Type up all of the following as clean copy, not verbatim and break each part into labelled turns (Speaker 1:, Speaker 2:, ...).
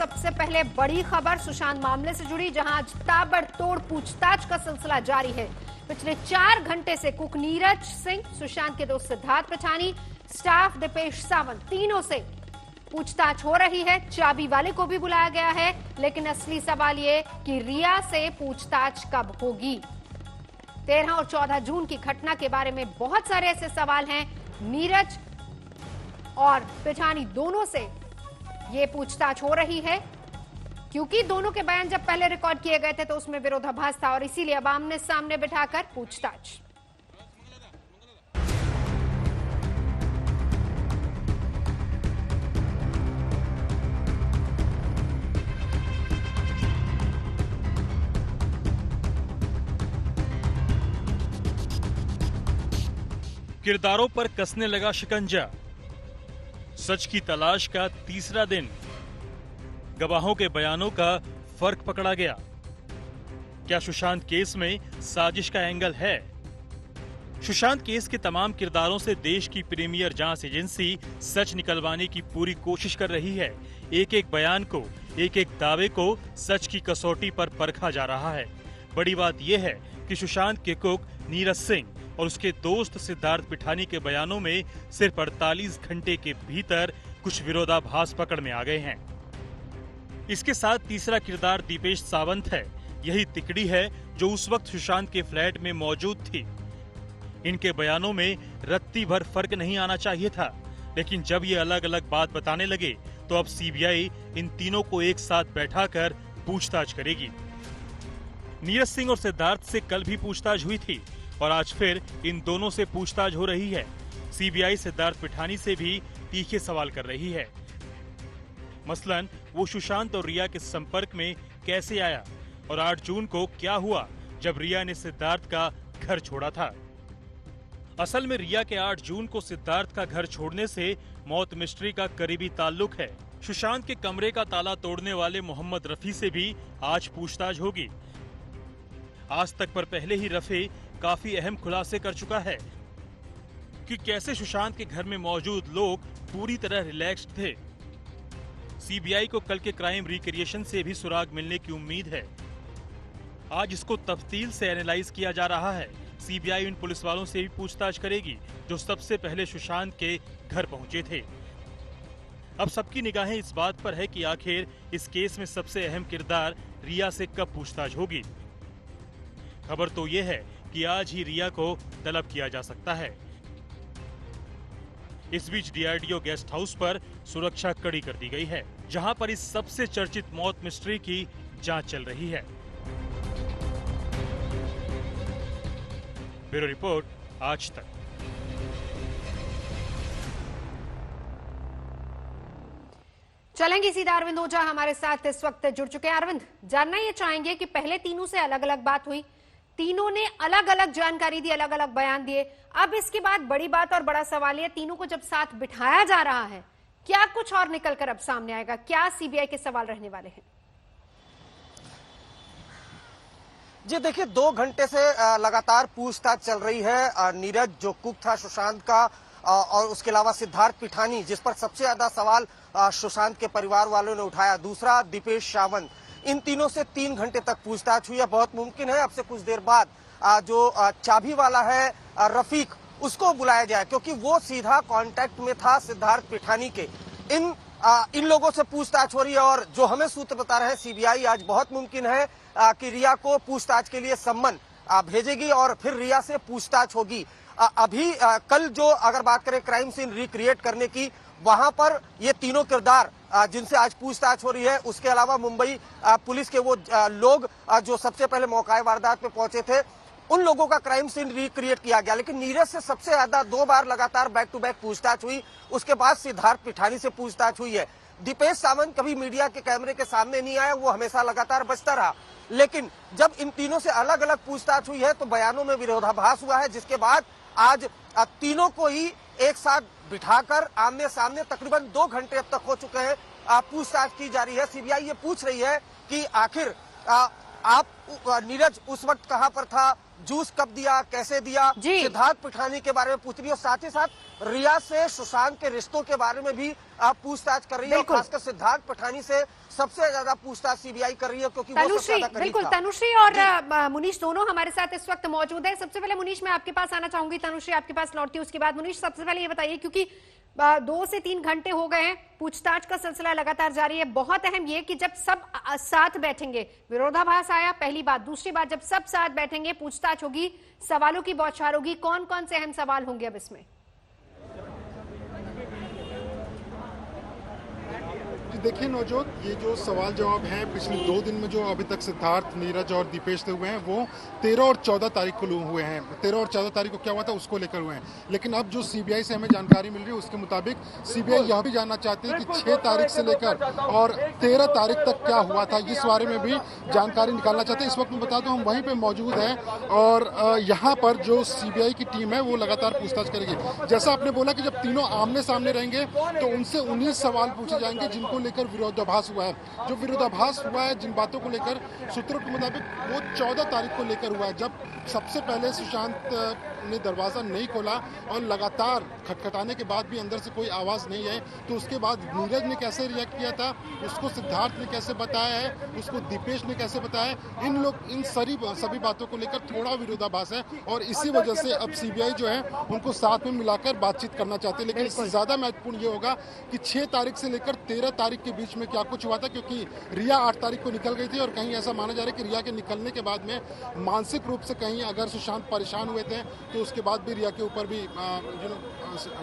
Speaker 1: सबसे पहले बड़ी खबर सुशांत मामले से जुड़ी, जहां आज ताबड़तोड़ पूछताछ का सिलसिला जारी है। पिछले 4 घंटे से कुक नीरज सिंह, सुशांत के दोस्त सिद्धार्थ पिठानी, स्टाफ दीपेश सावंत, तीनों से पूछताछ हो रही है। चाबी वाले को भी बुलाया गया है, लेकिन असली सवाल ये कि रिया से पूछताछ कब होगी। 13 और 14 जून की घटना के बारे में बहुत सारे ऐसे सवाल हैं। नीरज और पिठानी दोनों से ये पूछताछ हो रही है, क्योंकि दोनों के बयान जब पहले रिकॉर्ड किए गए थे तो उसमें विरोधाभास था, और इसीलिए अब आमने सामने बिठाकर पूछताछ।
Speaker 2: किरदारों पर कसने लगा शिकंजा। सच की तलाश का तीसरा दिन। गवाहों के बयानों का फर्क पकड़ा गया। क्या सुशांत केस में साजिश का एंगल है? सुशांत केस के तमाम किरदारों से देश की प्रीमियर जांच एजेंसी सच निकलवाने की पूरी कोशिश कर रही है। एक एक बयान को, एक एक दावे को सच की कसौटी पर परखा जा रहा है। बड़ी बात यह है कि सुशांत के कुक नीरज सिंह और उसके दोस्त सिद्धार्थ पिठानी के बयानों में सिर्फ 48 घंटे के भीतर कुछ विरोधाभास पकड़ में आ गए हैं। इसके साथ तीसरा किरदार दीपेश सावंत है। यही तिकड़ी है जो उस वक्त सुशांत के फ्लैट में मौजूद थी। इनके बयानों में रत्ती भर फर्क नहीं आना चाहिए था, लेकिन जब ये अलग अलग बात बताने लगे तो अब सीबीआई इन तीनों को एक साथ बैठाकर पूछताछ करेगी। नीरज सिंह और सिद्धार्थ से कल भी पूछताछ हुई थी और आज फिर इन दोनों से पूछताछ हो रही है। सीबीआई सिद्धार्थ पिठानी से भी तीखे सवाल कर रही है। मसलन वो सुशांत और रिया के संपर्क में कैसे आया और 8 जून को क्या हुआ जब रिया ने सिद्धार्थ का घर छोड़ा था। असल में रिया के 8 जून को सिद्धार्थ का घर छोड़ने से मौत मिस्ट्री का करीबी ताल्लुक है। सुशांत के कमरे का ताला तोड़ने वाले मोहम्मद रफी से भी आज पूछताछ होगी। आज तक पर पहले ही रफी काफी अहम खुलासे कर चुका है कि कैसे सुशांत के घर में मौजूद लोग पूरी तरह रिलैक्स्ड थे। सीबीआई को कल के क्राइम रिक्रिएशन से भी सुराग मिलने की उम्मीद है। आज इसको तफसील से एनालाइज किया जा रहा है। सीबीआई उन पुलिस वालों से भी पूछताछ करेगी जो सबसे पहले सुशांत के घर पहुंचे थे। अब सबकी निगाहें इस बात पर है कि आखिर इस केस में सबसे अहम किरदार रिया से कब पूछताछ होगी। खबर तो यह है कि आज ही रिया को तलब किया जा सकता है। इस बीच डीआरडीओ गेस्ट हाउस पर सुरक्षा कड़ी कर दी गई है, जहां पर इस सबसे चर्चित मौत मिस्ट्री की जांच चल रही है। ब्यूरो रिपोर्ट, आज तक।
Speaker 1: चलेंगे सीधा अरविंद ओझा हमारे साथ इस वक्त जुड़ चुके हैं। अरविंद, जानना ये चाहेंगे कि पहले तीनों से अलग अलग बात हुई, तीनों ने अलग अलग जानकारी दी, अलग अलग बयान दिए। अब इसके बाद बड़ी बात और बड़ा सवाल है, तीनों को जब साथ बिठाया जा रहा है, क्या कुछ और निकलकर अब सामने आएगा? क्या सीबीआई के सवाल रहने वाले हैं?
Speaker 3: जी देखिए, 2 घंटे से लगातार पूछताछ चल रही है। नीरज जो कुक था सुशांत का, और उसके अलावा सिद्धार्थ पिठानी जिस पर सबसे ज्यादा सवाल सुशांत के परिवार वालों ने उठाया, दूसरा दीपेश सावंत। इन तीनों से 3 घंटे तक पूछताछ हुई है। बहुत मुमकिन है अब से कुछ देर बाद जो चाबी वाला है रफीक, उसको बुलाया जाए, क्योंकि वो सीधा कांटेक्ट में था सिद्धार्थ पिठानी के। इन लोगों से पूछताछ हो रही है, और जो हमें सूत्र बता रहे हैं सीबीआई आज बहुत मुमकिन है कि रिया को पूछताछ के लिए सम्मन भेजेगी और फिर रिया से पूछताछ होगी। अभी कल जो अगर बात करें क्राइम सीन रिक्रिएट करने की, वहां पर ये तीनों किरदार जिनसे आज पूछताछ हो रही है, उसके अलावा मुंबई पुलिस के वो लोग जो सबसे पहले मौका वारदात पे पहुंचे थे, उन लोगों का क्राइम सीन रिक्रिएट किया गया। लेकिन नीरज से सबसे ज्यादा 2 बार लगातार बैक टू बैक पूछताछ हुई। उसके बाद सिद्धार्थ पिठानी से पूछताछ हुई है। दीपेश सावंत कभी मीडिया के कैमरे के सामने नहीं आया, वो हमेशा लगातार बचता रहा। लेकिन जब इन तीनों से अलग अलग पूछताछ हुई है तो बयानों में विरोधाभास हुआ है, जिसके बाद आज तीनों को ही एक साथ बिठाकर आमने सामने तकरीबन 2 घंटे अब तक हो चुके हैं, पूछताछ की जा रही है। सीबीआई ये पूछ रही है कि आखिर नीरज उस वक्त कहाँ पर था, जूस कब दिया, कैसे दिया, सिद्धार्थ पिठानी के बारे में पूछ रही है और साथ ही साथ रिया से सुशांत के रिश्तों के बारे में भी आप पूछताछ कर रही है। खासकर सिद्धार्थ पिठानी से सबसे ज्यादा पूछताछ सीबीआई कर रही है क्योंकि वो सबसे ज्यादा करीब था।
Speaker 1: तनुश्री और मुनीश दोनों हमारे साथ इस वक्त मौजूद है। सबसे पहले मुनीश मैं आपके पास आना चाहूंगी, तनुश्री आपके पास लौटती हूँ उसके बाद। मुनीश सबसे पहले ये बताइए, क्योंकि 2 से 3 घंटे हो गए हैं, पूछताछ का सिलसिला लगातार जारी है। बहुत अहम ये कि जब सब साथ बैठेंगे, विरोधाभास आया पहली बात, दूसरी बात जब सब साथ बैठेंगे पूछताछ होगी, सवालों की बौछार होगी, कौन कौन से अहम सवाल होंगे अब इसमें?
Speaker 4: देखिए नवजोत, ये जो सवाल जवाब हैं पिछले 2 दिन में जो अभी तक सिद्धार्थ, नीरज और दीपेश से हुए हैं वो 13 और 14 तारीख को हुए हैं। 13 और 14 तारीख को क्या हुआ था उसको लेकर हुए हैं। लेकिन अब जो सीबीआई से हमें जानकारी मिल रही है उसके मुताबिक सीबीआई यह भी जानना चाहती है कि 6 तारीख से लेकर और 13 तारीख तक क्या हुआ था, इस बारे में भी जानकारी निकालना चाहते हैं। इस वक्त मैं बता दूं हम वहीं पे मौजूद हैं और यहाँ पर जो सीबीआई की टीम है वो लगातार पूछताछ करेगी। जैसा आपने बोला कि जब तीनों आमने सामने रहेंगे तो उनसे 19 सवाल पूछे जाएंगे जिनको लेकर विरोधाभास हुआ है। जो विरोधाभास हुआ है जिन बातों को लेकर सूत्रों के मुताबिक वो 14 तारीख को लेकर हुआ है, जब सबसे पहले सुशांत ने दरवाजा नहीं खोला और लगातार खटखटाने के बाद भी अंदर से कोई आवाज नहीं आई। तो उसके बाद नीरज ने कैसे रिएक्ट किया था, उसको सिद्धार्थ ने कैसे बताया है, उसको दीपेश ने कैसे बताया, इन सभी बातों को लेकर थोड़ा विरोधाभास है और इसी वजह से अब सीबीआई जो है उनको साथ में मिलाकर बातचीत करना चाहती है। लेकिन इससे ज्यादा महत्वपूर्ण ये होगा कि 6 तारीख से लेकर 13 तारीख के बीच में क्या कुछ हुआ था, क्योंकि रिया 8 तारीख को निकल गई थी और कहीं ऐसा माना जा रहा है कि रिया के निकलने के बाद में मानसिक रूप से कहीं अगर सुशांत परेशान हुए थे तो उसके बाद भी रिया के ऊपर भी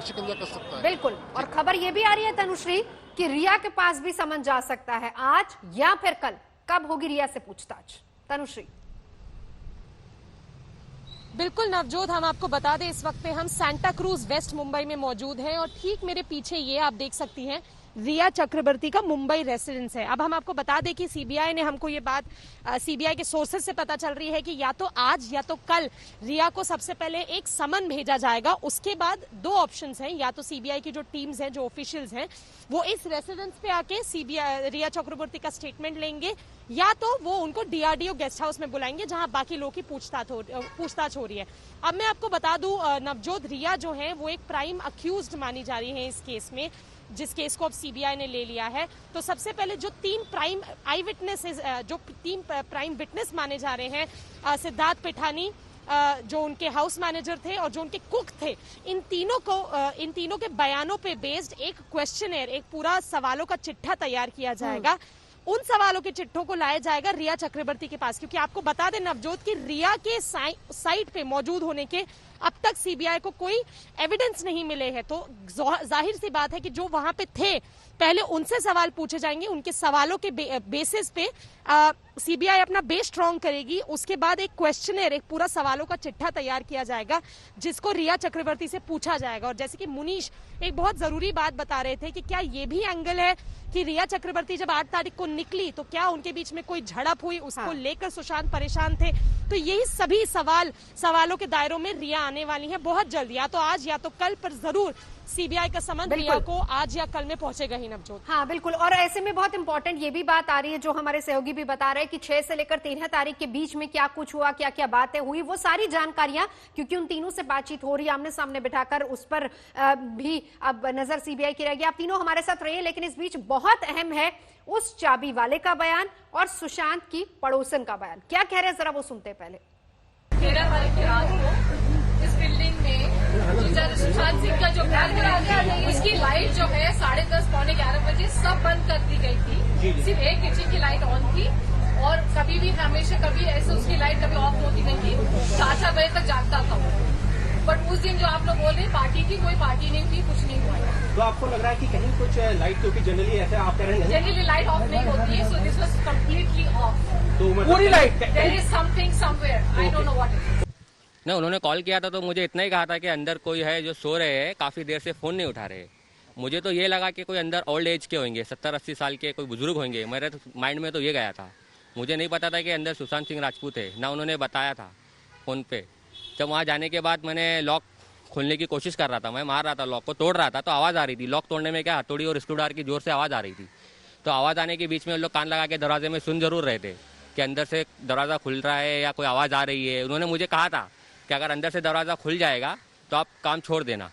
Speaker 4: शिकंजा कस सकता है।
Speaker 1: बिल्कुल, और खबर ये भी आ रही है तनुश्री कि रिया के पास भी समन जा सकता है आज या फिर कल। कब होगी रिया से पूछताछ, तनुश्री?
Speaker 5: बिल्कुल नवजोत, हम आपको बता दें इस वक्त पे हम सांता क्रूज वेस्ट मुंबई में मौजूद हैं और ठीक मेरे पीछे ये आप देख सकती हैं रिया चक्रवर्ती का मुंबई रेसिडेंस है। अब हम आपको बता दें कि सीबीआई ने हमको ये बात सीबीआई के सोर्सेज से पता चल रही है कि या तो आज या तो कल रिया को सबसे पहले एक समन भेजा जाएगा। उसके बाद 2 ऑप्शंस हैं, या तो सीबीआई की जो टीम्स हैं, जो ऑफिशियल्स हैं, वो इस रेसिडेंस पे आके सीबीआई रिया चक्रवर्ती का स्टेटमेंट लेंगे या तो वो उनको डीआरडीओ गेस्ट हाउस में बुलाएंगे जहां बाकी लोगों की पूछताछ हो रही है। अब मैं आपको बता दूं नवजोत, रिया जो है वो एक प्राइम अक्यूज्ड मानी जा रही है इस केस में, जिस केस को अब सीबीआई ने ले लिया है। तो सबसे पहले जो 3 प्राइम आई विटनेसेस, जो 3 प्राइम विटनेस माने जा रहे हैं, सिद्धार्थ पिठानी जो उनके हाउस मैनेजर थे और जो उनके कुक थे, इन तीनों के बयानों पे बेस्ड एक क्वेश्चनर, एक पूरा सवालों का चिट्ठा तैयार किया जाएगा। उन सवालों के चिट्ठों को लाया जाएगा रिया चक्रवर्ती के पास, क्योंकि आपको बता दें नवजोत की रिया के साइट पे मौजूद होने के अब तक सीबीआई को कोई एविडेंस नहीं मिले हैं। तो जाहिर सी बात है कि जो वहां पे थे पहले उनसे सवाल पूछे जाएंगे, उनके सवालों के बेसिस पे सीबीआई अपना बेस स्ट्रॉन्ग करेगी। उसके बाद एक क्वेश्चनर, एक पूरा सवालों का चिट्ठा तैयार किया जाएगा जिसको रिया चक्रवर्ती से पूछा जाएगा। और जैसे कि मुनीश एक बहुत जरूरी बात बता रहे थे कि क्या ये भी एंगल है कि रिया चक्रवर्ती जब 8 तारीख को निकली तो क्या उनके बीच में कोई झड़प हुई, उसको लेकर सुशांत परेशान थे। तो यही सभी सवालों के दायरों में रिया आने वाली है बहुत जल्द, या तो आज या तो कल, पर जरूर सीबीआई का समन रिया को आज या कल में पहुंचेगा ही नवजोत।
Speaker 1: हाँ बिल्कुल, और ऐसे में बहुत इंपॉर्टेंट ये भी बात आ रही है जो हमारे सहयोगी भी बता रहे हैं कि 6 से लेकर 13 तारीख के बीच में क्या कुछ हुआ, क्या क्या बातें हुई, वो सारी जानकारियां, क्योंकि उन तीनों से बातचीत हो रही है आमने सामने बिठाकर, उस पर भी अब नजर सीबीआई की रहेगी। आप तीनों हमारे साथ रहिए, लेकिन इस बीच बहुत अहम है उस चाबी वाले का बयान और सुशांत की पड़ोसन का बयान। क्या कह रहे हैं जरा वो सुनते पहले।
Speaker 6: 13 तारीख की रात को इस बिल्डिंग में सुशांत सिंह का जो घर है उसकी लाइट जो है 10:30 पौने 11 बजे सब बंद कर दी गई थी। सिर्फ एक किचन की लाइट ऑन थी और कभी भी हमेशा कभी ऐसे उसकी लाइट कभी ऑफ होती नहीं थी। 4-4 बजे तक जागता था वो। बट उस दिन जो आप लोग बोल रहे हैं पार्टी की, कोई पार्टी नहीं थी, कुछ नहीं हुआ।
Speaker 7: तो आपको लग रहा है कि कहीं कुछ लाइट, क्योंकि जनरली ऐसे आप कह रहे हैं
Speaker 6: जनरली लाइट ऑफ नहीं होती है, so this was completely off.
Speaker 7: तो पूरी light,
Speaker 6: there is something somewhere, I don't know what it is.
Speaker 8: नहीं, उन्होंने कॉल किया था तो मुझे इतना ही कहा था कि अंदर कोई है जो सो रहे हैं, काफ़ी देर से फ़ोन नहीं उठा रहे। मुझे तो ये लगा कि कोई अंदर ओल्ड एज के होंगे, 70-80 साल के कोई बुजुर्ग होंगे। मेरे माइंड में तो ये गया था। मुझे नहीं पता था कि अंदर सुशांत सिंह राजपूत है, ना उन्होंने बताया था फ़ोन पे। जब वहाँ जाने के बाद मैंने लॉक खोलने की कोशिश कर रहा था, मैं मार रहा था, लॉक को तोड़ रहा था तो आवाज़ आ रही थी। लॉक तोड़ने में क्या हथौड़ी और स्क्रूड्राइवर की जोर से आवाज़ आ रही थी। तो आवाज़ आने के बीच में लोग कान लगा के दरवाजे में सुन जरूर रहे थे। कि अंदर से दरवाज़ा खुल रहा है या कोई आवाज़ आ रही है। उन्होंने मुझे कहा था कि अगर अंदर से दरवाज़ा खुल जाएगा तो आप काम छोड़ देना,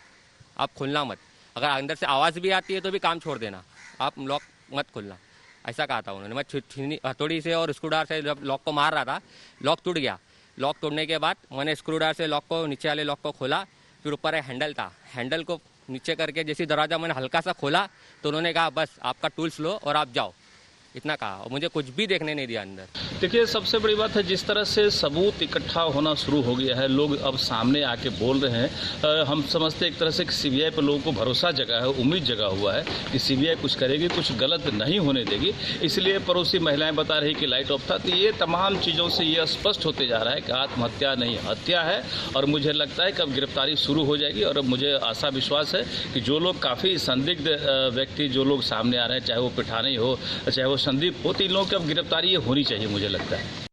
Speaker 8: आप खुलना मत। अगर अंदर से आवाज़ भी आती है तो भी काम छोड़ देना, आप लॉक मत खुलना, ऐसा कहा था उन्होंने। मैं हथौड़ी से और स्क्रूड्राइवर से जब लॉक को मार रहा था, लॉक टूट गया। लॉक तोड़ने के बाद मैंने स्क्रूड्राइवर से लॉक को, नीचे वाले लॉक को खोला। फिर ऊपर एक हैंडल था, हैंडल को नीचे करके जैसे दरवाज़ा मैंने हल्का सा खोला तो उन्होंने कहा बस आपका टूल्स लो और आप जाओ, इतना कहा। और मुझे कुछ भी देखने नहीं दिया अंदर।
Speaker 9: देखिए, सबसे बड़ी बात है जिस तरह से सबूत इकट्ठा होना शुरू हो गया है, लोग अब सामने आके बोल रहे हैं। हम समझते हैं एक तरह से कि सीबीआई पर लोगों को भरोसा जगा है, उम्मीद जगा हुआ है कि सीबीआई कुछ करेगी, कुछ गलत नहीं होने देगी। इसलिए पड़ोसी महिलाएं बता रही कि लाइट ऑफ था। तो ये तमाम चीज़ों से ये स्पष्ट होते जा रहा है कि आत्महत्या नहीं हत्या है। और मुझे लगता है कि अब गिरफ्तारी शुरू हो जाएगी। और अब मुझे आशा विश्वास है कि जो लोग काफ़ी संदिग्ध व्यक्ति जो लोग सामने आ रहे हैं, चाहे वो पिठानी हो चाहे वो संदीप हो, तो इन लोगों की अब गिरफ्तारी होनी चाहिए, मुझे लगता है।